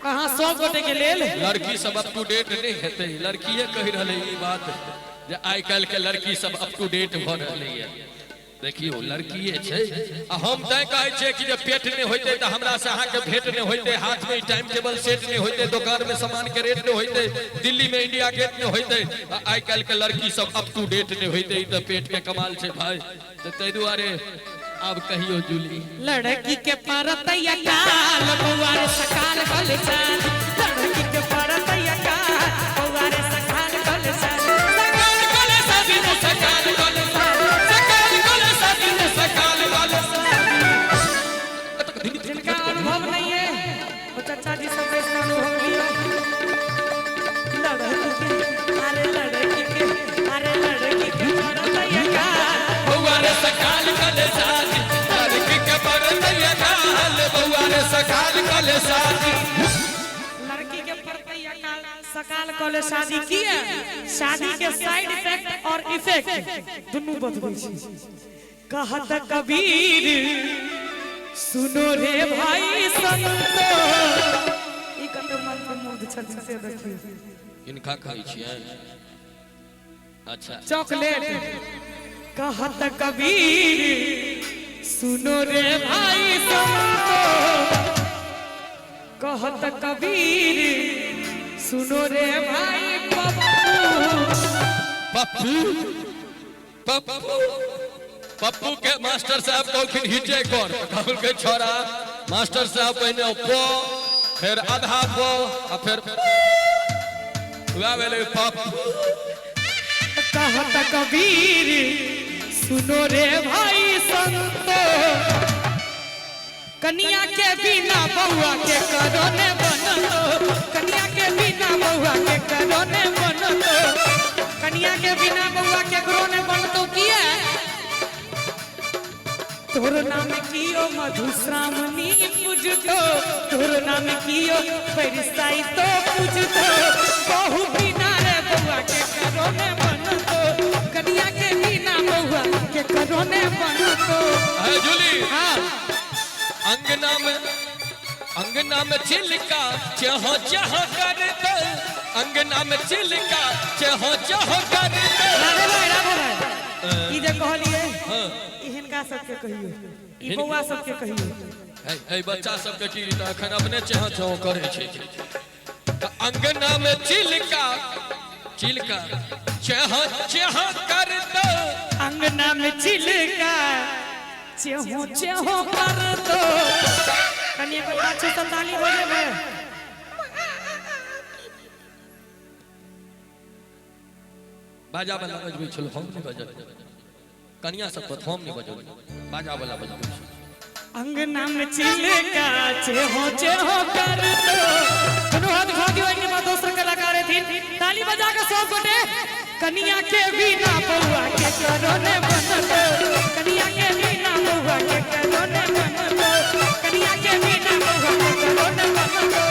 कहाँ 100 गोटे के लेल लड़की सब अप टू डेट नहीं हेते। लड़कीए कह रहे ई बात जे आइ काल के लड़की सब अप टू डेट भ रहले है। देखियो लड़कीए छे हम तय कहै छे कि जे पेट नहीं होते त हमरा से अहाँ के भेंट नहीं होते, हाथ में टाइम टेबल सेट नहीं होते, दुकान में सामान के रेट नहीं होते, दिल्ली में इंडिया गेट नहीं होते। आइ काल के लड़की सब अप टू डेट नहीं होते। त पेट के कमाल छे भाई। त तै दुआरे अब कहियो जूली लड़की के परतैया काल बउआरे सकाल गल जान। लड़की के परतैया काल बउआरे सकाल गल जान। सकाल गल सदी ने सकाल गल सकाल गल सदी ने सकाल गल। जिनका अनुभव नहीं है वो चाचा जी सब इसका अनुभव लियो। लड़की के परतैया काल बउआरे सकाल गल जान। लड़की के परतैया काल बउआरे सकाल गल शादी। लड़की के परतैया काल सकाल कॉलेज शादी की है। शादी के साइड इफेक्ट और इफेक्ट दोनों बतबै छी। कहत कबीर सुनो रे भाई संतो। ई कते मन के मुग्ध छथिन से देखियो। इनका खाई छियै अच्छा चॉकलेट। कहत कबीर सुनो रे भाई संतो। कहत कबीर सुनो रे भाई पप्पू पप्पू पप्पू के मास्टर साहब कहलखिन हिटे कर। कहल के छोरा मास्टर साहब पहने प फिर आधा प आ फिर हुआ वेले पप्पू। कहत कबीर सुनो रे भाई संतो। कन्या के बिना बउआ के करोने बनतो। कन्या के बिना बउआ के करोने बनतो। कन्या के बिना बउआ के करोने बनतो किया। तोर नाम कियो मधुश्रावणी पूजतो। तोर नाम कियो परिसाई तो पूजतो। बहु बिना रे बउआ के करोने बनतो। कन्या के बिना बउआ के करोने बनतो। है जूली हाँ अंगना में चिलका चह चह कर दे। अंगना में चिलका चह चह कर दे। ई जे कहलिए इहनका सबके कहियो। ई बौआ सबके कहियो। ए बच्चा सबके की त अखन अपने चह चह करे छे। त अंगना में चिलका चिलका चह चह कर दे। अंगना में चिलका चेहो चेहो कर दो। कन्या को पाछे से ताली बजे में बाजा वाला बजबै छल हम नहीं बजल। कन्या सब पर हम नहीं बजल बाजा वाला बजबै। अंगना में चिलका चेहो चेहो कर दो। दोनों हाथ उठा दियो। इनके बाद दूसरे कलाकार थी ताली बजा के सब गोटे। कन्या के बिना बउआ के करोने बनतो। कन्या के बिना बउआ के करोने बनतो। कन्या के बिना बउआ के करोने बनतो।